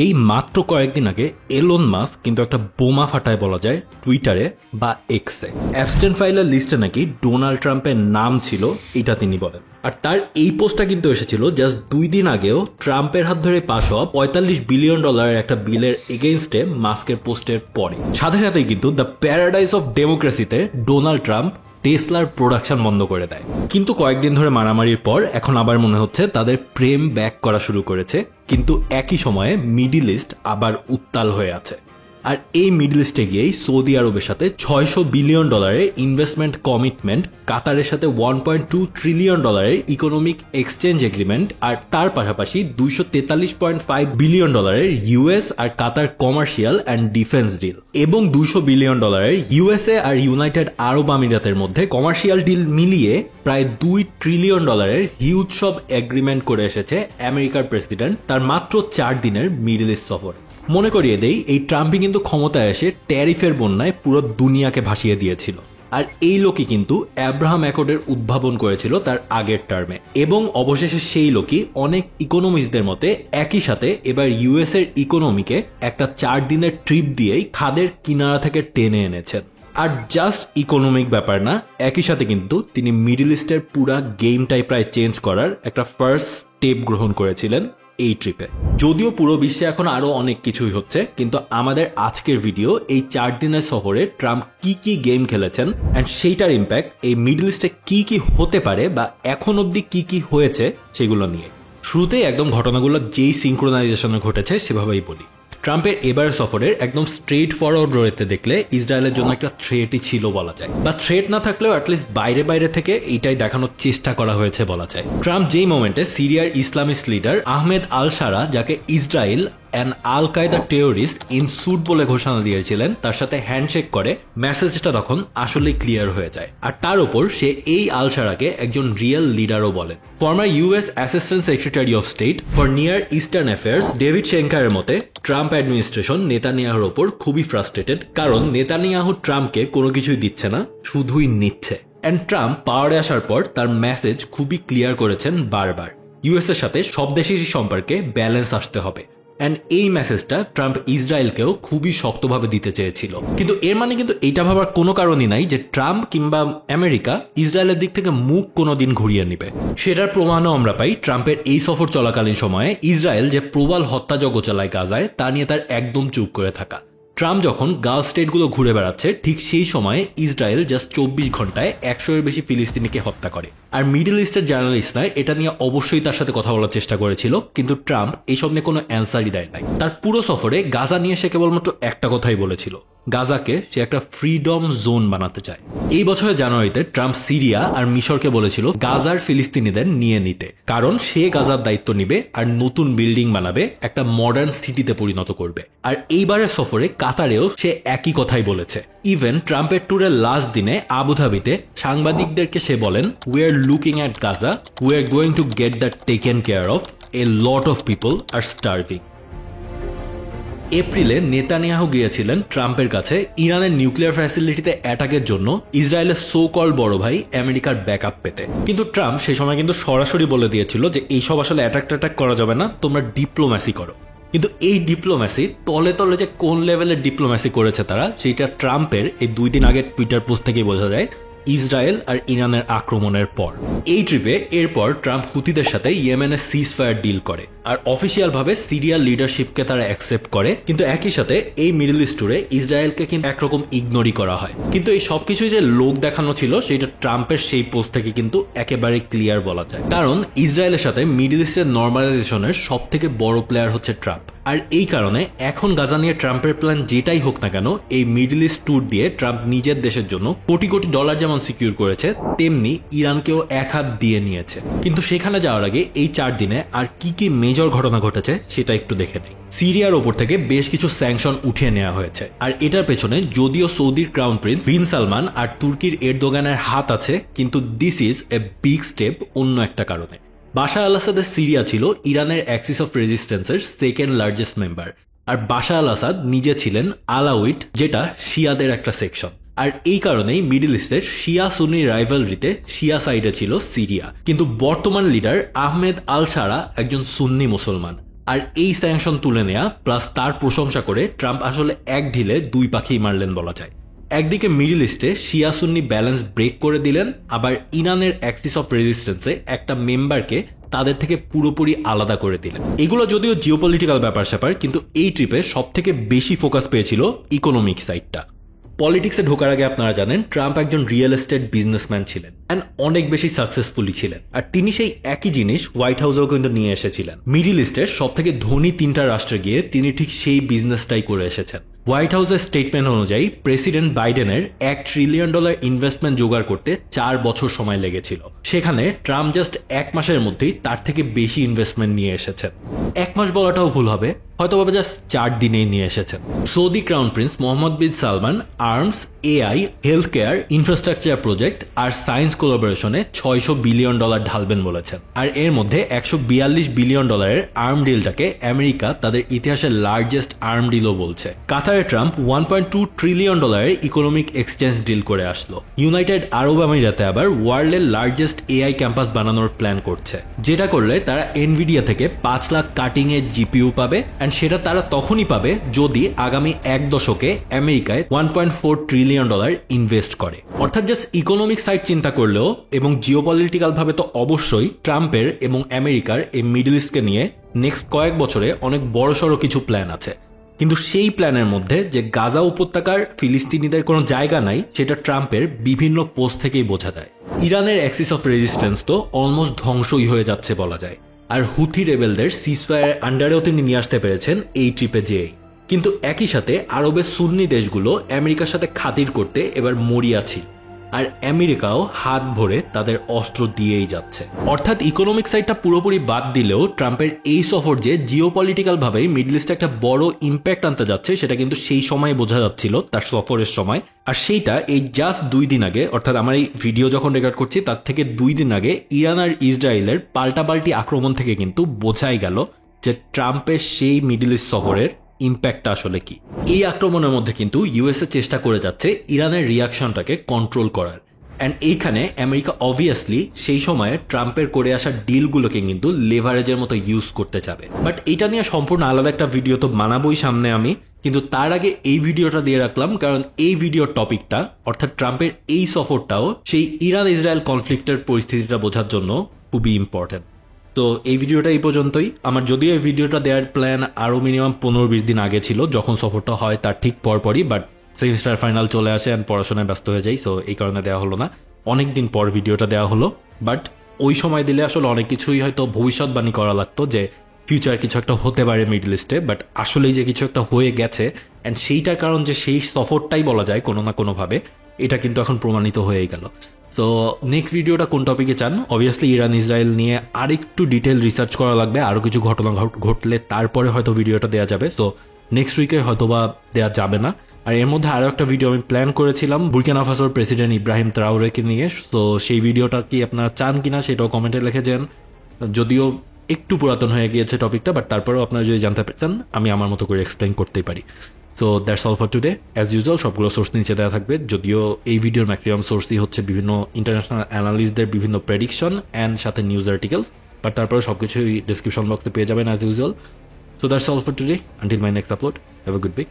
এই মাত্র কয়েকদিন আগে এলন মাস্ক কিন্তু একটা বোমা ফাটায় বলা যায় টুইটারে বা এক্সে। অ্যাবস্টেন ফাইলের লিস্টে নাকি ডোনাল্ড ট্রাম্পের নাম ছিল, এটা তিনি বলেন। আর তার এই পোস্টটা কিন্তু এসেছিল জাস্ট 2 দিন আগেও ট্রাম্পের হাত ধরে পাশ হওয়া $45 বিলিয়ন একটা বিলের এগেইনস্টে মাস্কের পোস্টের পরে। সাথে সাথেই কিন্তু দ্য প্যারাডাইস অফ ডেমোক্রেসিতে ডোনাল্ড ট্রাম্প টেসলার প্রোডাকশন বন্ধ করে দেয়। কিন্তু কয়েকদিন ধরে মারামারির পর এখন আবার মনে হচ্ছে তাদের প্রেম ব্যাক করা শুরু করেছে, কিন্তু একই সময়ে মিডল ইস্ট আবার উত্তাল হয়ে আছে। আর এই মিডল ইস্টে গিয়েই সৌদি আরবের সাথে $600 বিলিয়ন ইনভেস্টমেন্ট কমিটমেন্ট, কাতারের সাথে $1.2 ট্রিলিয়ন ইকোনমিক এক্সচেঞ্জ এগ্রিমেন্ট, আর তার পাশাপাশি $243.5 বিলিয়ন ইউএস আর Qatar commercial and defence deal, এবং $200 বিলিয়ন ইউএসএ আর ইউনাইটেড আরব আমিরাতের মধ্যে কমার্শিয়াল ডিল মিলিয়ে প্রায় $2 ট্রিলিয়ন হিউজ সব এগ্রিমেন্ট করে এসেছে আমেরিকার প্রেসিডেন্ট তার মাত্র 4 দিনের মিডল ইস্ট সফর। মনে করিয়ে দেই, এই ট্রাম্পই কিন্তু ক্ষমতায় এসে ট্যারিফের বন্যায় পুরো দুনিয়াকে ভাসিয়ে দিয়েছিল। আর এই লোকই কিন্তু অ্যাব্রাহাম অ্যাকর্ডের উদ্ভাবন করেছিল তার আগের টার্মে, এবং অবশেষে সেই লোকই অনেক ইকোনমিস্টদের মতে একই সাথে এবার ইউএস এর ইকোনমিকে একটা 4 দিনের ট্রিপ দিয়েই খাদের কিনারা থেকে টেনে এনেছেন। আর জাস্ট ইকোনমিক ব্যাপার না, একই সাথে কিন্তু তিনি মিডল ইস্টের পুরা গেমটাই প্রায় চেঞ্জ করার একটা ফার্স্ট স্টেপ গ্রহণ করেছিলেন এই ট্রিপে। যদিও পুরো বিশ্বে এখন আরো অনেক কিছুই হচ্ছে, কিন্তু আমাদের আজকের ভিডিও এই 4 দিনের সফরে ট্রাম্প কি কি গেম খেলেছেন অ্যান্ড সেইটার ইম্প্যাক্ট এই মিডল ইস্টে কি কি হতে পারে বা এখন অব্দি কি কি হয়েছে সেগুলো নিয়ে। শুরুতেই একদম ঘটনাগুলো যেই সিনক্রোনাইজেশনে ঘটেছে সেভাবেই বলি। ট্রাম্পের এবার সফরের একদম স্ট্রেট ফরওয়ার্ড রয়েতে দেখলে ইসরায়েলের জন্য একটা থ্রেটই ছিল বলা যায়, বা থ্রেট না থাকলেও অ্যাটলিস্ট বাইরে থেকে এইটাই দেখানোর চেষ্টা করা হয়েছে বলা যায়। ট্রাম্প যেই মোমেন্টে সিরিয়ার ইসলামিস্ট লিডার আহমেদ আল শারা, যাকে ইসরায়েল অ্যান আল কায়দা টেরোরিস্ট ইন স্যুট বলে ঘোষণা দিয়েছিলেন, তার সাথে হ্যান্ডশেক করে, মেসেজটা তখন আসলেই ক্লিয়ার হয়ে যায়। আর তার উপর সে এই আল শারাকে একজন রিয়েল লিডারও বলেন। Former US assistant secretary of state for near eastern affairs David শেঙ্কারের মতে ট্রাম্প অ্যাডমিনিস্ট্রেশন নেতানিয়াহুর ওপর খুবই ফ্রাস্ট্রেটেড, কারণ নেতানিয়াহু ট্রাম্পকে কোনো কিছুই দিচ্ছে না, শুধুই নিচ্ছে। অ্যান্ড ট্রাম্প পাওয়ারে আসার পর তার মেসেজ খুবই ক্লিয়ার করেছেন বারবার, ইউএস এর সাথে সব দেশেরই সম্পর্কে ব্যালেন্স আসতে হবে। অ্যান্ড এই মেসেজটা ট্রাম্প ইসরায়েলকেও খুবই শক্তভাবে দিতে চেয়েছিল। কিন্তু এর মানে কিন্তু এটা ভাবার কোনো কারণই নাই যে ট্রাম্প কিংবা আমেরিকা ইসরায়েলের দিক থেকে মুখ কোনোদিন ঘুরিয়ে নিবে। সেটার প্রমাণও আমরা পাই ট্রাম্পের এই সফর চলাকালীন সময়ে ইসরায়েল যে প্রবল হত্যাযজ্ঞ চালায় গাজায়, তা নিয়ে তার একদম চুপ করে থাকা। ট্রাম্প যখন গালফ স্টেটগুলো ঘুরে বেড়াচ্ছে, ঠিক সেই সময়ে ইসরায়েল জাস্ট 24 ঘন্টায় 100-এর বেশি ফিলিস্তিনিকে হত্যা করে। আর মিডল ইস্টের জার্নালিস্টরা এটা নিয়ে অবশ্যই তার সাথে কথা বলার চেষ্টা করেছিল, কিন্তু ট্রাম্প এইসব নিয়ে কোনো অ্যান্সারই দেয় নাই। তার পুরো সফরে গাজা নিয়ে সে কেবলমাত্র একটা কথাই বলেছিল, গাজাকে সে একটা ফ্রিডম জোন বানাতে চায়। এই বছরের জানুয়ারিতে ট্রাম্প সিরিয়া আর মিশরকে বলেছিল গাজার ফিলিস্তিনিদের নিয়ে নিতে, কারণ সে গাজার দায়িত্ব নিবে আর নতুন বিল্ডিং বানাবে, একটা মডার্ন সিটিতে পরিণত করবে। আর এইবারের সফরে কাতারেও সে একই কথাই বলেছে। ইভেন ট্রাম্পের ট্যুরের লাস্ট দিনে আবুধাবিতে সাংবাদিকদেরকে সে বলেন, we are looking at Gaza, we are going to get that taken care of, a lot of people are starving. এপ্রিলে নেতানিয়াহু গিয়েছিলেন ট্রাম্পের কাছে ইরানের নিউক্লিয়ার ফ্যাসিলিটিতে অ্যাটাকের জন্য ইসরায়েলের সো কল বড় ভাই আমেরিকার ব্যাকআপ পেতে। কিন্তু ট্রাম্প সেই সময় কিন্তু সরাসরি বলে দিয়েছিল যে এইসব আসলে অ্যাটাক করা যাবে না, তোমরা ডিপ্লোম্যাসি করো। কিন্তু এই ডিপ্লোম্যাসি তলে তলে যে কোন লেভেলের ডিপ্লোম্যাসি করেছে তারা, সেইটা ট্রাম্পের এই 2 দিন আগের টুইটার পোস্ট থেকেই বোঝা যায় ইসরায়েল আর ইরানের আক্রমণের পর। এই ট্রিপে এরপর ট্রাম্প হুতিদের সাথে ইয়েমেনের সিজ ফায়ার ডিল করে, আর অফিসিয়াল ভাবে সিরিয়ার লিডারশিপকে তারা অ্যাকসেপ্ট করে। কিন্তু একই সাথে এই মিডল ইস্ট ট্যুরে ইসরায়েলকে কিন্তু একরকম ইগনোরই করা হয়। কিন্তু এই সবকিছু যে লোক দেখানো ছিল, সেটা ট্রাম্পের সেই পোস্ট থেকে কিন্তু একেবারে ক্লিয়ার বলা যায়, কারণ ইসরায়েলের সাথে মিডল ইস্টের নর্মালাইজেশনের সব থেকে বড় প্লেয়ার হচ্ছে ট্রাম্প। আর এই কারণে এখন গাজা নিয়ে ট্রাম্পের প্ল্যান যেটাই হোক না কেন, এই মিডল ইস্ট ট্যুর দিয়ে ট্রাম্প নিজের দেশের জন্য কোটি কোটি ডলার যেমন সিকিউর করেছে, তেমনি ইরানকেও এক হাত দিয়ে নিয়েছে। কিন্তু সেখানে যাওয়ার আগে এই 4 দিনে আর কি কি মেজর ঘটনা ঘটেছে সেটা একটু দেখে নেই। সিরিয়ার ওপর থেকে বেশ কিছু স্যাংশন উঠিয়ে নেওয়া হয়েছে, আর এটার পেছনে যদিও সৌদির ক্রাউন প্রিন্স বিন সালমান আর তুর্কির এরদোগানের হাত আছে, কিন্তু this is a big step অন্য একটা কারণে। বাশার আল আসাদের সিরিয়া ছিল ইরানের অ্যাক্সিস অফ রেজিস্ট্যান্সের সেকেন্ড লার্জেস্ট মেম্বার, আর বাশার আল আসাদ নিজে ছিলেন আলাউইট, যেটা শিয়াদের একটা সেকশন। আর এই কারণেই মিডল ইস্টের শিয়া সুন্নি রাইভালরিতে শিয়া সাইডে ছিল সিরিয়া, কিন্তু বর্তমান লিডার আহমেদ আল শারা একজন সুন্নি মুসলমান। আর এই স্যাংশন তুলে নেওয়া প্লাস তার প্রশংসা করে ট্রাম্প আসলে এক ঢিলে দুই পাখি মারলেন বলা যায়। একদিকে মিডল ইস্টে শিয়া সুন্নি ব্যালেন্স ব্রেক করে দিলেন, আবার ইরানের অ্যাক্সিস অফ রেজিস্ট্যান্সে একটা মেম্বারকে তাদের থেকে পুরোপুরি আলাদা করে দিলেন। এগুলো যদিও জিওপলিটিক্যাল ব্যাপার স্যাপার, কিন্তু এই ট্রিপে সব থেকে বেশি ফোকাস পেয়েছিল ইকোনমিক সাইডটা। পলিটিক্সে ঢোকার আগে আপনারা জানেন ট্রাম্প একজন রিয়েল এস্টেট বিজনেসম্যান ছিলেন অ্যান্ড অনেক বেশি সাকসেসফুলি ছিলেন। আর তিনি সেই একই জিনিস হোয়াইট হাউসেও কিন্তু নিয়ে এসেছিলেন। মিডল ইস্টের সব থেকে ধনী 3টা রাষ্ট্রে গিয়ে তিনি ঠিক সেই বিজনেসটাই করে এসেছেন। হোয়াইট হাউসের স্টেটমেন্ট অনুযায়ী প্রেসিডেন্ট বাইডেনের $1 ট্রিলিয়ন ইনভেস্টমেন্ট জোগাড় করতে 4 বছর সময় লেগেছিল। সেখানে ট্রাম্প জাস্ট 1 মাসের মধ্যেই তার থেকে বেশি ইনভেস্টমেন্ট নিয়ে এসেছেন। 1 মাস বলাটাও ভুল হবে, হয়তো জাস্ট 4 দিনেই নিয়ে এসেছেন। Saudi crown prince Mohammed bin Salman arms, AI, health care, infrastructure project আর সায়েন্স কোলাবোরেশনে $600 বিলিয়ন ঢালবেন বলেছেন। আর এর মধ্যে $142 বিলিয়ন আর্ম ডিলটাকে আমেরিকা তাদের ইতিহাসের লার্জেস্ট আর্ম ডিলও বলছে। কাতারে Trump $1.2 trillion economic exchange deal করে আসলো। ইউনাইটেড আরব আমিরাতে আবার ওয়ার্ল্ডের লার্জেস্ট এআই ক্যাম্পাস বানানোর প্ল্যান করছে, যেটা করলে তারা এনভিডিয়া থেকে 5 লাখ কাটিং এজ জিপিইউ পাবে, এন্ড সেটা তারা তখনই পাবে যদি আগামী 1 দশকে আমেরিকায় $1.4 ট্রিলিয়ন ইনভেস্ট করে। অর্থাৎ জাস্ট ইকোনমিক সাইড চিন্তা করলেও এবং জিওপলিটিক্যাল ভাবে তো অবশ্যই ট্রাম্পের এবং আমেরিকার এই মিডল ইস্টকে নিয়ে নেক্সট কয়েক বছরে অনেক বড়সড় কিছু প্ল্যান আছে। কিন্তু সেই প্ল্যানের মধ্যে যে গাজা উপত্যকার ফিলিস্তিনিদের কোনো জায়গা নাই, সেটা ট্রাম্পের বিভিন্ন পোস্ট থেকেই বোঝা যায়। ইরানের অ্যাক্সিস অফ রেজিস্ট্যান্স তো অলমোস্ট ধ্বংসই হয়ে যাচ্ছে বলা যায়। আর হুথি রেবেলদের সিজফায়ার আন্ডারেও তিনি নিয়ে আসতে পেরেছেন এই ট্রিপে যেয়েই। কিন্তু একই সাথে আরবের সুন্নি দেশগুলো আমেরিকার সাথে খাতির করতে এবার মরিয়া ছিল, আর আমেরিকাও হাত ভরে তাদের অস্ত্র দিয়েই যাচ্ছে। অর্থাৎ ইকোনমিক সাইডটা পুরোপুরি বাদ দিলেও ট্রাম্পের এই সফর যে জিওপলিটিক্যাল ভাবে মিডল ইস্টে একটা বড় ইম্প্যাক্ট আনতে যাচ্ছে, সেটা কিন্তু সেই সময় বোঝা যাচ্ছিল তার সফরের সময়। আর সেইটা এই জাস্ট 2 দিন আগে, অর্থাৎ আমার এই ভিডিও যখন রেকর্ড করছি তার থেকে 2 দিন আগে ইরান আর ইসরায়েলের পাল্টাপাল্টি আক্রমণ থেকে কিন্তু বোঝাই গেল যে ট্রাম্পের সেই মিডল ইস্ট সফরের ইম্প্যাক্টটা আসলে কি। এই আক্রমণের মধ্যে কিন্তু ইউএসএ চেষ্টা করে যাচ্ছে ইরানের রিয়াকশনটাকে কন্ট্রোল করার, অ্যান্ড এইখানে আমেরিকা অবভিয়াসলি সেই সময়ে ট্রাম্পের করে আসা ডিলগুলোকে কিন্তু লেভারেজের মতো ইউজ করতে চাবে। বাট এটা নিয়ে সম্পূর্ণ আলাদা একটা ভিডিও তো বানাবোই সামনে আমি, কিন্তু তার আগে এই ভিডিওটা দিয়ে রাখলাম কারণ এই ভিডিওর টপিকটা অর্থাৎ ট্রাম্পের এই সফরটাও সেই ইরান ইসরায়েল কনফ্লিক্টের পরিস্থিতিটা বোঝার জন্য খুবই ইম্পর্টেন্ট। তো এই ভিডিওটা এই পর্যন্তই। আমার যদিও এই ভিডিওটা দেওয়ার প্ল্যান আরও মিনিমাম 15-20 দিন আগে ছিল, যখন সফরটা হয় তার ঠিক পরপরই, বাট সেমিস্টার ফাইনাল চলে আসে অ্যান্ড পড়াশোনায় ব্যস্ত হয়ে যাই, সো এই কারণে দেওয়া হলো না। অনেক দিন পর ভিডিওটা দেওয়া হলো, বাট ওই সময় দিলে আসলে অনেক কিছুই হয়তো ভবিষ্যৎবাণী করা লাগতো যে ফিউচার কিছু একটা হতে পারে মিডল ইস্টে, বাট আসলেই যে কিছু একটা হয়ে গেছে অ্যান্ড সেইটার কারণ যে সেই সফরটাই বলা যায় কোনো না কোনোভাবে, এটা কিন্তু এখন প্রমাণিত হয়েই গেল। সো নেক্সট ভিডিওটা কোন টপিকে চান? অবভিয়াসলি ইরান ইসরায়েল নিয়ে আরেকটু ডিটেল রিসার্চ করা লাগবে, আরও কিছু ঘটনা ঘটলে তারপরে হয়তো ভিডিওটা দেওয়া যাবে। সো নেক্সট উইকে হয়তোবা দেওয়া যাবে না। আর এর মধ্যে আরও একটা ভিডিও আমি প্ল্যান করেছিলাম বুরকিনা ফাসোর প্রেসিডেন্ট ইব্রাহিম ট্রাওরেকে নিয়ে। তো সেই ভিডিওটা কি আপনারা চান কিনা সেটাও কমেন্টে লিখে যান। যদিও একটু পুরাতন হয়ে গিয়েছে টপিকটা, বাট তারপরেও আপনারা যদি জানতে চান আমি আমার মতো করে এক্সপ্লেইন করতেই পারি। So that's all for today. As usual সবগুলো সোর্স নিচে দেওয়া থাকবে, যদিও এই ভিডিওর ম্যাক্সিমাম সোর্সই হচ্ছে বিভিন্ন ইন্টারন্যাশনাল অ্যানালিস্টদের বিভিন্ন প্রেডিকশন অ্যান্ড সাথে নিউজ আর্টিকেলস, বাট তারপরে সব কিছুই ডিসক্রিপশন বক্সে পেয়ে যাবেন as usual. So that's all for today. Until my next upload, have a good week.